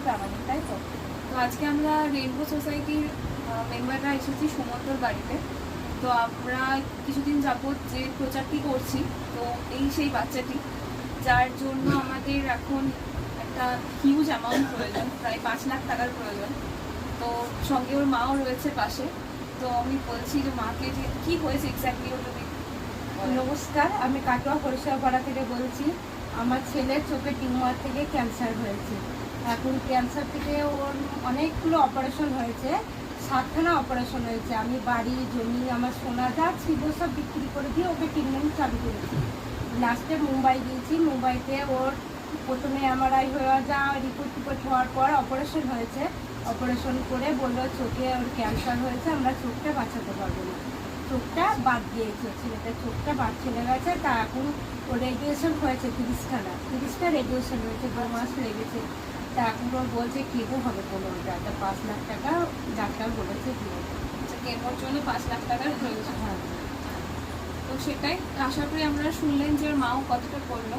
প্রামাণিক, তাই তো? তো আজকে আমরা রেইনবো সোসাইটির মেম্বাররা এসেছি সুমন্তর বাড়িতে। তো আমরা কিছুদিন যাবৎ যে প্রচারটি করছি, তো এই সেই বাচ্চাটি যার জন্য আমাদের এখন একটা হিউজ অ্যামাউন্ট প্রয়োজন, প্রায় 5 লাখ টাকার প্রয়োজন। তো সঙ্গে ওর মাও রয়েছে পাশে। তো আমি বলছি যে মাকে যে কি হয়েছে এক্স্যাক্টলি ওটা। নমস্কার, আমি কাটোয়া পরিষেবাপাড়া থেকে বলছি। আমার ছেলের চোখে টিউমার থেকে ক্যান্সার হয়েছে। এখন ক্যান্সার থেকে ওর অনেকগুলো অপারেশন হয়েছে, 7খানা অপারেশন হয়েছে। আমি বাড়ি, জমি, আমার সোনা যা ছিল সব বিক্রি করে দিয়ে ওকে ট্রিটমেন্ট চালু করেছি। লাস্টে মুম্বাই গিয়েছি। মুম্বাইতে ওর প্রথমে এমআরআই হয়ে যা রিপোর্ট হওয়ার পর অপারেশন হয়েছে। অপারেশন করে বললো চোখে ওর ক্যান্সার হয়েছে, আমরা চোখটা বাঁচাতে পারবো না। চোখটা বাদ দিয়েছে, ছেলেটার চোখটা বাদ চলে গেছে। তা এখন ওর রেডিয়েশন হয়েছে 30টা রেডিয়েশন হয়েছে, 2 মাস লেগেছে। তা এখন ওর বলছে কেমো হবে 15টা, তা 5 লাখ টাকা ডাক্তার বলেছে কেমো। কেমোর জন্য 5 লাখ টাকার প্রয়োজন। হ্যাঁ, তো সেটাই আশা করি আপনারা শুনলেন যে ওর মাও কতটা করলো।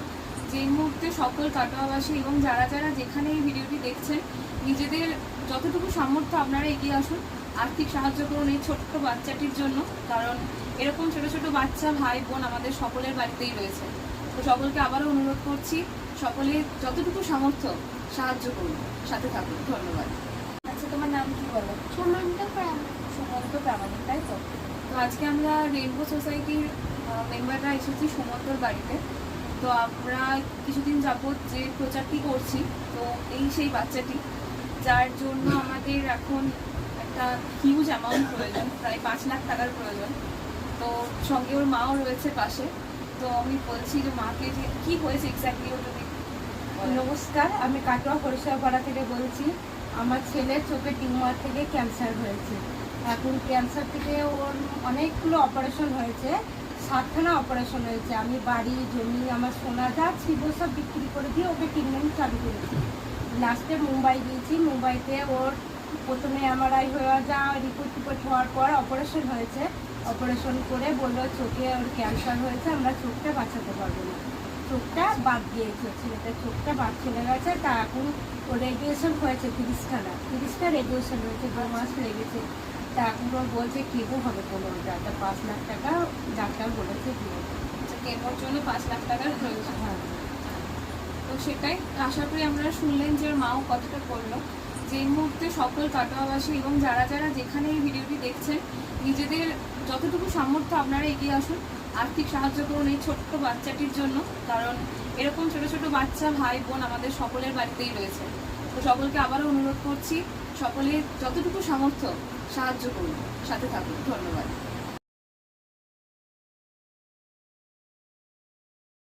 যে এই মুহূর্তে সকল কাটোয়াবাসী এবং যারা যারা যেখানে এই ভিডিওটি দেখছেন, নিজেদের যতটুকু সামর্থ্য আপনারা এগিয়ে আসুন, আর্থিক সাহায্য করুন এই ছোট্ট বাচ্চাটির জন্য। কারণ এরকম ছোট ছোট বাচ্চা ভাই বোন আমাদের সকলের বাড়িতেই রয়েছে। তো সকলকে আবারও অনুরোধ করছি, সকলে যতটুকু সামর্থ্য সাহায্য করুন, সাথে থাকুন। ধন্যবাদ। আচ্ছা, তোমার নাম কি বলো? সুমন্ত প্রামাণিক। সুমন্ত প্রামাণিক, তাই তো? তো আজকে আমরা রেইনবো সোসাইটির মেম্বাররা এসেছি সুমন্তর বাড়িতে। তো আমরা কিছুদিন যাবৎ যে প্রচারটি করছি, তো এই সেই বাচ্চাটি যার জন্য আমাদের এখন একটা হিউজ অ্যামাউন্ট প্রয়োজন, প্রায় 5 লাখ টাকার প্রয়োজন। তো সঙ্গে ওর মাও রয়েছে পাশে। তো আমি বলছি যে মাকে যে কি হয়েছে এক্স্যাক্টলি ওটা। নমস্কার, আমি কাটোয়া পরিষেবাপাড়া থেকে বলছি। আমার ছেলের চোখে টিউমার থেকে ক্যান্সার হয়েছে। এখন ক্যান্সার থেকে ওর অনেকগুলো অপারেশন হয়েছে, 7খানা অপারেশন হয়েছে। আমি বাড়ি, জমি, আমার সোনা যা ছিল সব বিক্রি করে দিয়ে ওকে ট্রিটমেন্ট চালু করেছি। লাস্টে মুম্বাই গিয়েছি। মুম্বাইতে ওর প্রথমে এমআরআই হয়ে যা রিপোর্ট হওয়ার পর অপারেশন হয়েছে। অপারেশন করে বললো চোখে ওর ক্যান্সার হয়েছে, আমরা চোখটা বাঁচাতে পারবো না। চোখটা বাদ দিয়েছে, ছেলেটার চোখটা বাদ চলে গেছে। তা এখন ওর রেডিয়েশন হয়েছে 30টা রেডিয়েশন হয়েছে, 2 মাস লেগেছে। তা এখন ওর বলছে কেমো হবে 15টা, তা 5 লাখ টাকা ডাক্তার বলেছে কেমো। কেমোর জন্য 5 লাখ টাকার প্রয়োজন। হ্যাঁ, তো সেটাই আশা করি আপনারা শুনলেন যে ওর মাও কতটা করলো। যে এই মুহূর্তে সকল কাটোয়াবাসী এবং যারা যারা যেখানে এই ভিডিওটি দেখছেন, নিজেদের যতটুকু সামর্থ্য আপনারা এগিয়ে আসুন, আর্থিক সাহায্য করুন এই ছোট্ট বাচ্চাটির জন্য। কারণ এরকম ছোট ছোট বাচ্চা ভাই বোন আমাদের সকলের বাড়িতেই রয়েছে। তো সকলকে আবারও অনুরোধ করছি, সকলে যতটুকু সামর্থ্য সাহায্য করুন, সাথে থাকুন। ধন্যবাদ।